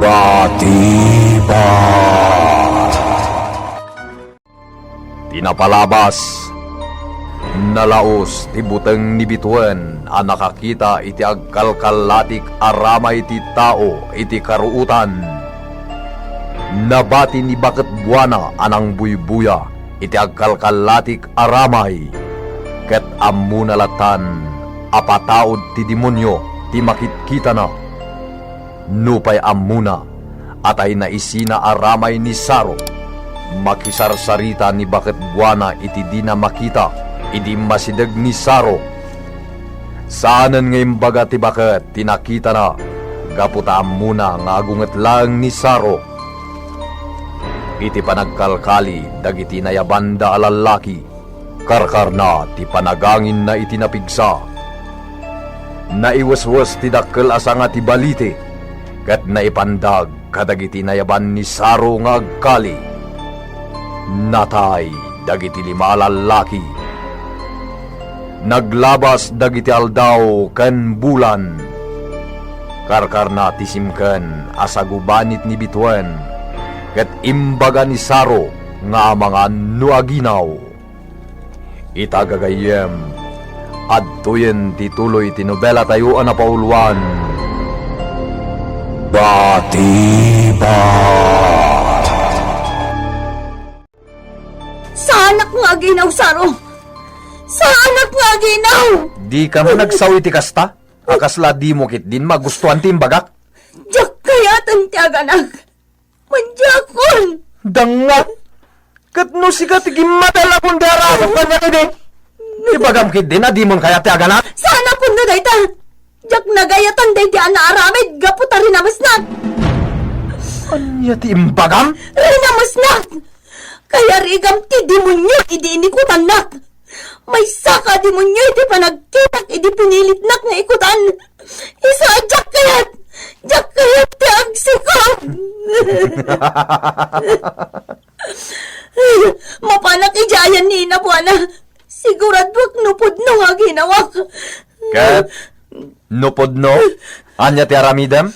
Batipat. Tinapalabas, nalaos ti buteng ni bituan ang nakakita iti agkalkalatik arama iti tao iti karuutan. Nabati ni Baket Buana anang buybuya iti agkalkalatik aramay. Ket ammo nalatan apataod ti demonyo ti makitkita na. Nupay amuna atay na isina aramay ni Saro. Makisarsarita ni Baket Buana iti di na makita iti masideg ni Saro. Saanan ngayon baga ti Baket tinakita na gaputa amuna nga agunget lang ni Saro. Iti panagkalkali dagiti nayabanda alalaki karkar na ti panagangin na iti napigsa. Naiwaswas ti dakkel asa nga ti balite ket naipandag kadagiti nayaban ni Saro nga agkali. Natay dagiti 5 lalaki. Naglabas dagiti aldaw ken bulan. Karkar na tisimken asa gubanit ni bituan ket imbaga ni Saro nga mga nuaginaw. Itagagayem adtoyen tituloy ti nobela tayo na pauluan. Batipat. Sa anak nga aginaw, Saro! Sa anak nga aginaw! Di ka mo nagsawi ti kasta? Akasla di mo kit din magustuhan ti imbagak? Diyak kayatan ti aganag! Manjakon! Dangat! Kat no sikat ti gimatala kung dara ka na ini. Ibagam kit din na di mo kaya ti aganak? Sana po na dayta! Diyak nagayatan day ti anaaramid gaputa rinamasnak! Anya ti imbagam? Rinamasnak! Kaya rigam ti demonyo idi inikutan nak! May saka demonyo iti panagkitak idi pinilitnak nga ikutan! Isa diyak kayat! Diyak kayat ti agsikam! Mapanak ijayan ni Ina Buana! Siguradwak nupod no nga ginawak! Kat, nupod no? Anya ti aramidem?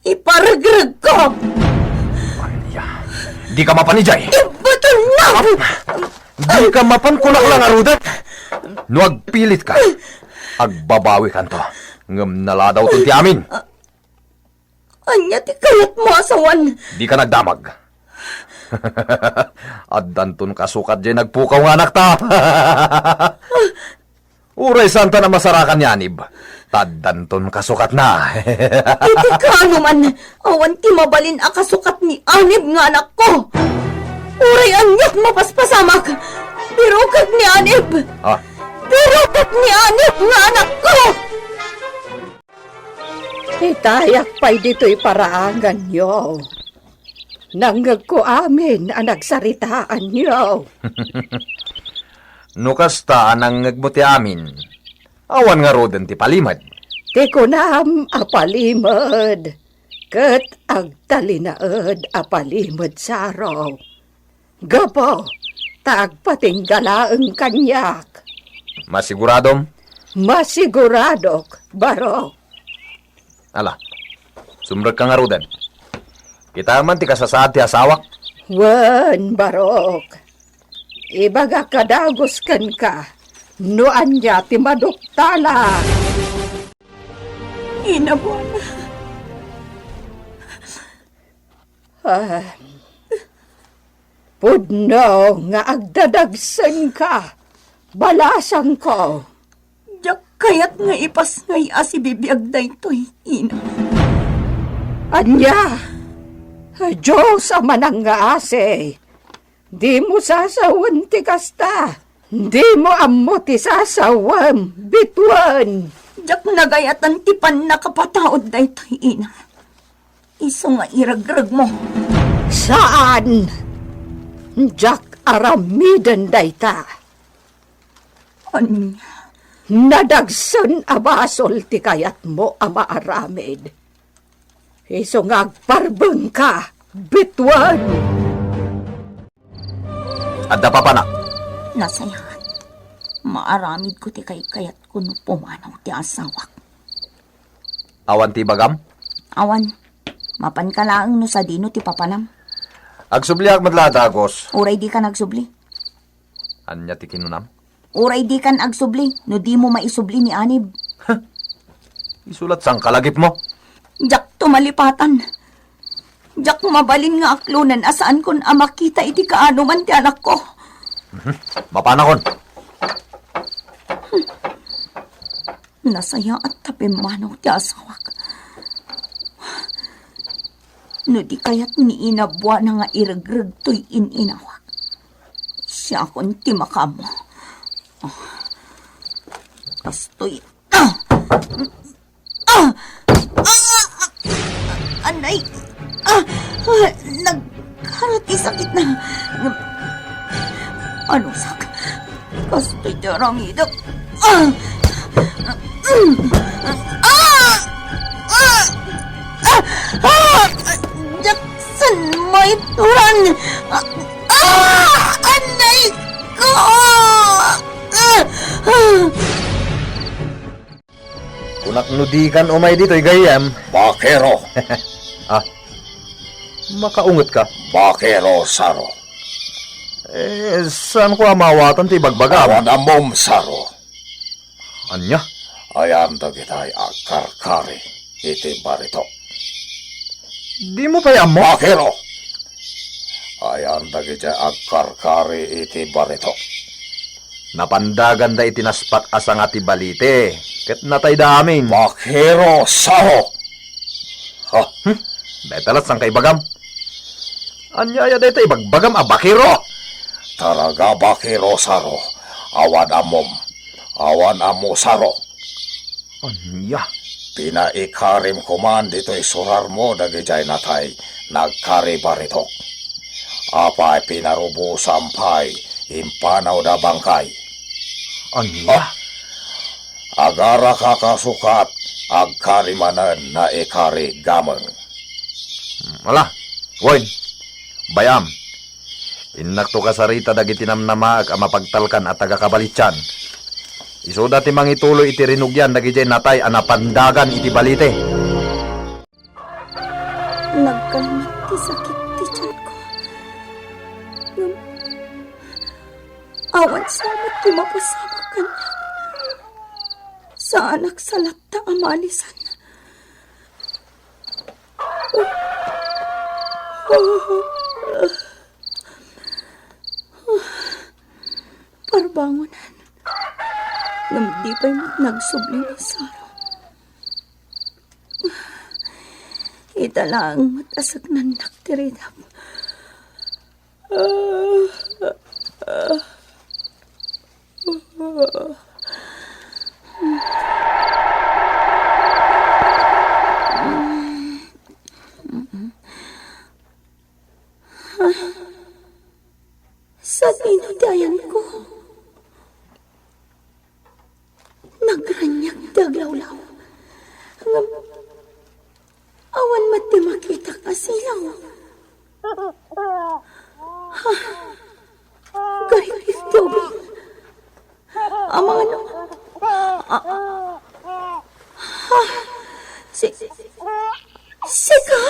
Iparagrag ko! Anya, di ka mapanijay! Ibatol na! Di ka mapankulak lang arudan! No agpilit ka, agbabawi ka to. Ngam naladaw to ti amin. Anya ti kayat mo asawan! Di ka nagdamag. At danton kasukat dyan nagpukaw nga anak ta. Uray santa na masarakan yanib. Taddanton kasukat na. Iti ka naman, awan ti mabalin a kasukat ni Anib nga anak ko. Uray anyak mapaspasamak. Birukag ni Anib. Ah, Birukag ni Anib nga anak ko. Itayak pa'y dito'y paraangan nyo. Nanggag ko amin ang nagsaritaan nyo. nukasta anang ngagbuti amin. Awan nga roden ti palimad. Ti kunam apalimod. Ket agtalinaed apalimod Saro. Gapo, tagpatinggalaeng kanyak. Masiguradom? Masiguradok, barok. Ala, sumrag ka nga roden. Kita man ti kasasaad ti asawak. Wen, barok. Ibaga kadagos kan ka. No anya ti maduktala. Ina Buana. Pudno nga agdadagsan ka. Balasan ko. Diyak kayat nga ipas ngay asibibiyag da ito'y ina. Anya, Diyos ang manang nga ase. Di mo sasawan ti kasta. Di mo ammo ti sasawam. Bituan. Diyak nagayatan ti pan nakapataod da ito'y ina. Iso nga iragrag mo. Saan? Jack aramidan dayta. Anya. Nadagsan abasol ti kayat mo ama aramid. Iso nga agparbeng ka. Bituan. Adda pa panak. Nasayahan. Maaramid ko ti kayat ko no pumanaw ti asawak. Awan ti bagam? Awan. Mapan ka laang no sa dino ti papanam. Agsubliak madlatagos. Uray di ka nagsubli. Anya ti kinunam? Uray di kan agsubli, no di mo maisubli ni Anib. Isulat sang kalagip mo. Jak tumalipatan. Jak mabalin nga aklunan asaan kon makita iti kaano man ti anak ko. Mapanakon. Nasaya at tapimanaw ti asawak. No di kayat ni inabwa na nga iragrag to'y ininawak. Siya kon ti makamo. Kastoy. Anay. Nagkarati sakit na. Ano sak? Kastoy darang idak. Jackson, may turan. Anay ko. Kunak nudikan umay dito'y gayam. Bakero, Makaungot ka. bakero saro. Saan ko amawatan ti bagbagam? Awan amom saro. Anya? Ayan dagitay akarkari iti barito. Di mo pa'y amo? Bakero! Ayan dagitay akarkari iti barito. Napandagan da itinaspat asang ati balite. Ket natay damin. Bakero saro. Betalat sang kay bagam. Anya ya dayta ibagbagam abakiro. Taraga bakero saro. Awan amom. Awan amo saro. Anya? Pinaikarim kuman dito'y surar mo dagitay natay nagkari barito. Apay pinarubo sampay impanaw da bangkay. Anya? Agara kakasukat agkarimanan na ikari gameng. Wala. Woy. Bayam. Inakto ka sa rita dagiti namnamaag ang mapagtalkan at tagakabalitsan. Iso dati mangituloy iti rinugyan dagiti natay anapandagan iti balite. Nagkalmat ti sakit ti tiyan ko. Awan sama ti mapasama kanya. Sa anak sa lapta amanisan. Parbangonan. Ngam di pa'y nagsubli ni Saro. Itala ang matasag na naktiridap. Sa dinudayan ko, nagranyak daglawlaw. Awan mati makita kasilaw. Garit dobi. Amang ano? Sika!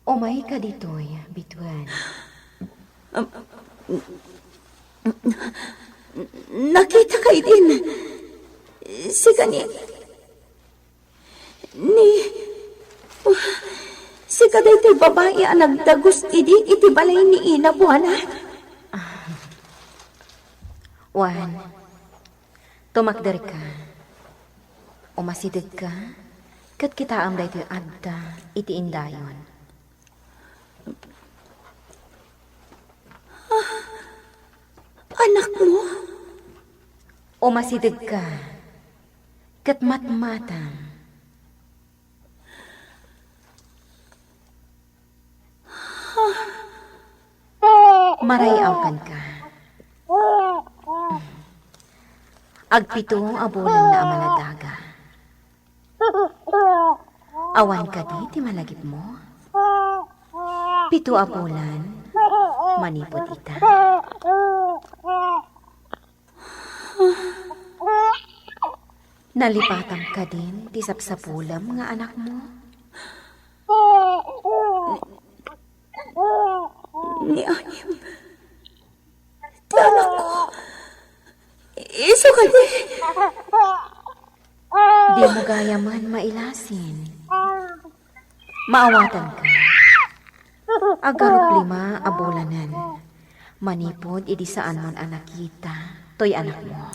Umay ka dito'y, bituan. Nakita kay din. Sika ni... Sika day tay babae ang nagdagos iti balay ni Ina buwana. Wan, tumakder ka. Umasidig ka. Kat kita am da ito'y adda, iti indayon. Anak mo? Umasidig ka. Kat matmatang. Marayaw ka. Agpito abulan na amaladaga. Awan ka di, ti malagip mo. Pito abulan, manipot ita. Nalipatam ka din, ti sapsapulam nga anak mo. ni Anim. Ti anak ko. Iso ka di. Di mo gaya man mailasin. Maawatan ka. Agarot 5 abulanan. Manipod idi saan man anak kita. Toy anak mo.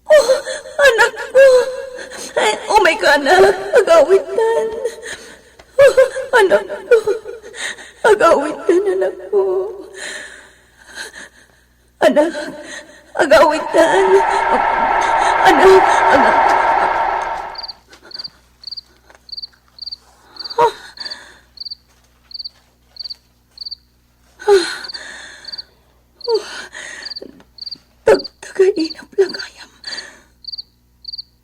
Oh, anak ko. Ay, oh my God, anak. Agawitan. Oh, anak ko. Agawitan, anak ko. Anak, agawitan. Anak. Tagainap lang ayam.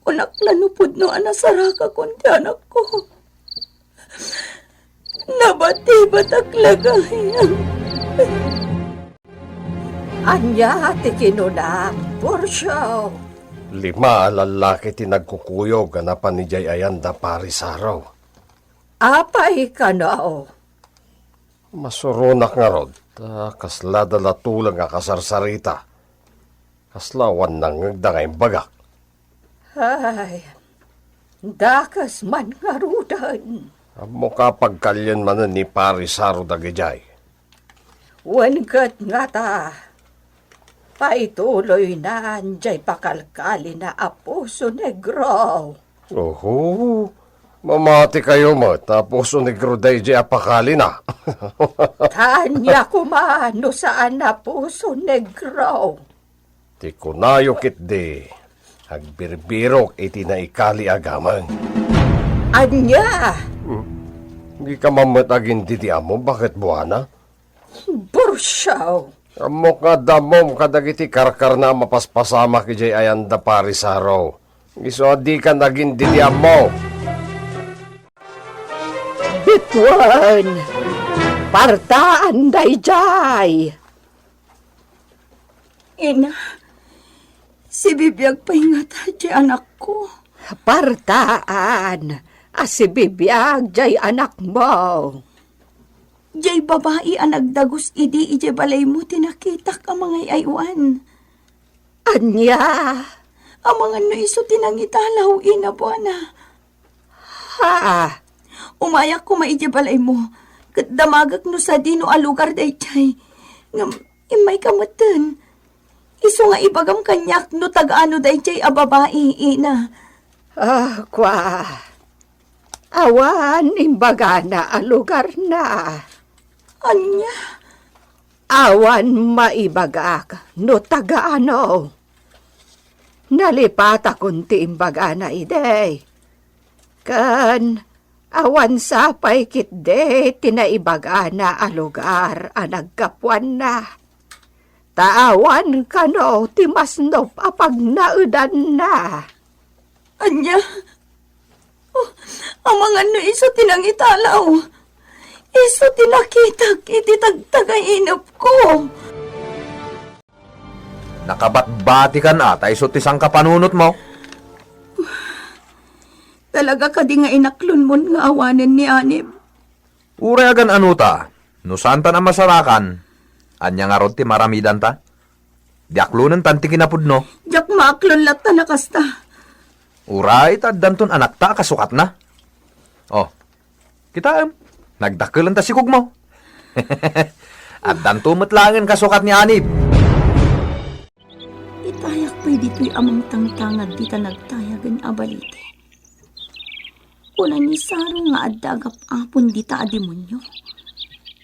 Unak lanupod no anasaraka kundi anak ko. Nabati-batak lagayam. Anya ti kinunang, Porsyo. 5 lalaki ti nagkukuyog ganapan ni Jay Ayanda Parisaraw. Apay ka nao. Masurunak nga rod, kasla dalatulang nga kasarsarita. Kaslawan nang ngagdangay bagak. Ay, dakas man nga rudan. Amo kapag kalyan man ni Parisaro dagijay. Wangat nga ta. Paituloy na anjay pakalkali na Apuso Negro. Oho, mamati kayo mo, tapos unigro day jay apakali na. Tanya kumano saan Apuso Negro. Ti kunayo kit di, agbirbirok iti na ikali agaman. Anya, Hindi ka mamatagin di amo, bakit buwana? Bursyaw. Amo ka damom kadagiti karkar na mapaspasama ki Jay Ayanda Parisaraw. Iso di ka naging di amo. Bituan, partaan dayjay. Ina, si Bibiyag pahingat di anak ko. Partaan, asibibiyag jay anak mo. Jay babae ang nagdagus idi ije balay mo tinakitak ang mga aywan. Anya, Ang mga no iso tinangitalaw ina buwana. ha, Umayak ko maije balay mo. Kat damagak no sa dino a lugar day chay. Ngam, imay kamatan. Iso nga ibagam kanyak no tag-ano day chay a babae ina. kwa. Awan imbaga na a lugar na. Anya, Awan maibagak no tagaano. Nalipata kunti imbaga na ide. Kan awan sapay kitde tinaibaga na a lugar a nagkapuan na. Taawan kano timasnop apag naudan na. anya. Oh, ang mga no iso tinangitalaw. Iso tinakitak iti tagtagainap ko. Nakabatbati ka na, iso tisang kapanunot mo. Talaga ka di nga inaklon mo nga awanan ni Anib. Uray agan anuta, no saan ta na masarakan, anya nga rod ti maramidan ta. Diaklunan tanti kinapudno. Diyak maaklon lat ta nakasta. Uray, taddanton anak ta, kasukat na. Oh, kita, nagdakilan ta sikog mo. At dantumot langin kasukat ni Anib. Itayak pa'y dito'y amang tangtangag di ta nagtayagan abalite. Una ni Saro nga adagap apon di ta ademonyo.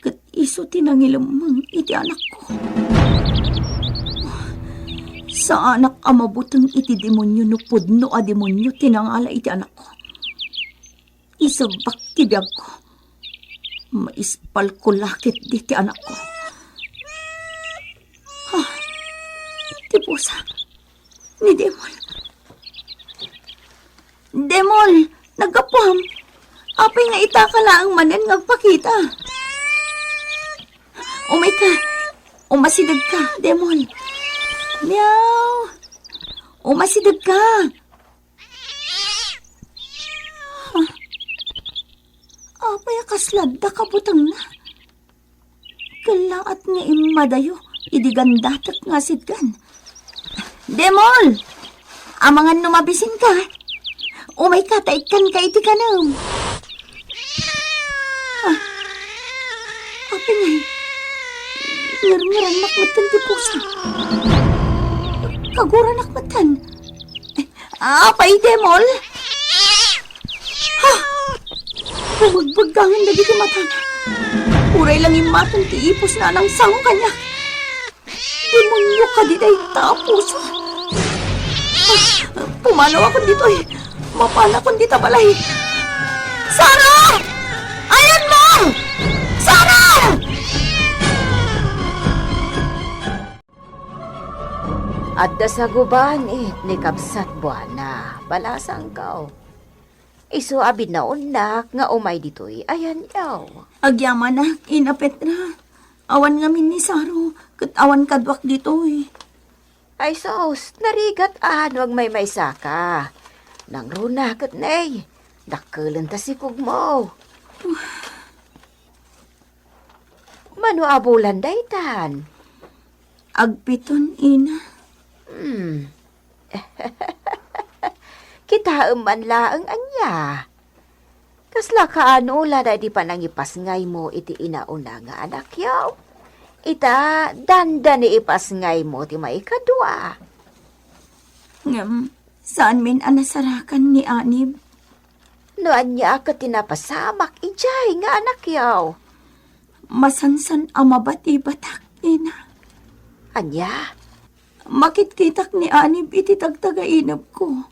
Kat iso tinangilamang iti anak ko. Sa anak amabutang iti demonyo no pudno a demonyo tinangala iti anak ko. Isabak ti biyag ko. Maispal ko lakit di ti anak ko. Ti pusa ni Demol. Demol, nagkapam. Apay nga itakala ang manan ngagpakita. Umay ka. Umasidag ka, Demol. Meow. Umasidag ka. Apay kaslad da kabutang na. Kalaat nga imadayo, idigandatak nga sidkan. Demol! Amangan numabisin ka. Umay kataikan ka iti kanam. Api ngay. Ngir-ngiran nakmatan ti pusa. Kagura nakmatan. Apay, Demol? Bumagbaggangan na dito mata na. Uray lang imatan ti ipos na nang sango kanya. Demonyo ka di day tapos. Pumanaw ako dito eh. Mapala ko dito balay. Sara! Ayan mo! Sara! Adda sa guban ni Kabsat Buwana, balasang kao. Iso abid na unak nga umay ditoy, ayan yaw. Agyaman na, ina Petra. Awan ngamin ni Saro, kat awan kadwak dito eh. Ay sos, narigat wag may saka. Nang runa kat nay, dakkelan ta si kugmo. Mano abulan daytan? Agpiton, ina. Kita man laeng anya. Kasla kaano lada di pa nangipas ngay mo iti inauna nga anak yaw. Ita danda ni ipas ngay mo ti maikadwa. Saan min anasarakan ni Anib? No anya ka tinapasamak ijay nga anak yaw. Masansan amabat ibatak, ina. Anya? Makitkitak ni Anib iti tagtagainab ko.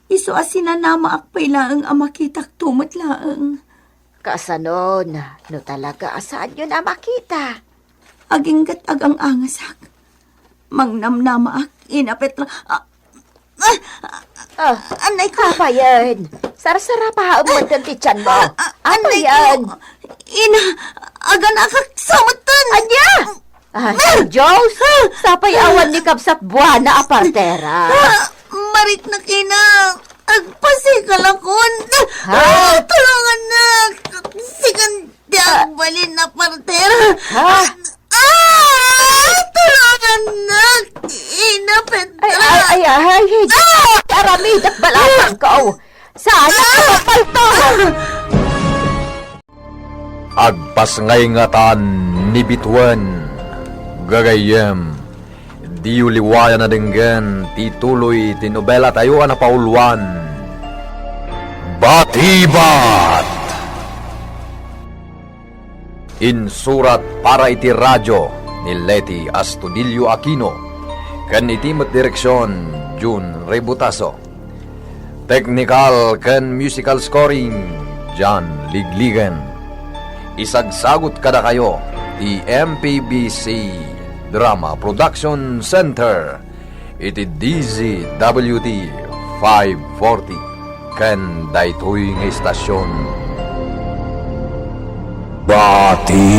Iso asinanama akpay laeng amakitak tumot laeng. Kasanon, no talaga asaan yun na makita? Aginggat agang angasak. Mangnamnama ak, ina Petra. Anay ko. Apa yan? Sarasara pa mo ti tiyan mo. Apa Anay yan? ko. Ina, agan akak samatan. Anya? Sir Diyos, sapay awan ni Kabsat Buwana apartera. Marit na kina. Agpasikal akon. Ha? Tulungan na. Sigan di agbalin na partera. Ha? Tulungan na. Ina Petra. Ay, aramidak balatang ko. Saan ang palto? Agpas ngay ngatan ni Bituan. Gagayem, di uliwayan na denggan, tituloy tinobela tayo na pauluan. Batibat! Insurat para iti radyo ni Leti Astudillo Aquino, kan itimat direksyon June Rebutaso. Technical kan musical scoring John Ligligan. Isagsagot kada kayo di MPBC Drama Production Center iti DZWT 540 kan daytoy nga istasyon. Batibat!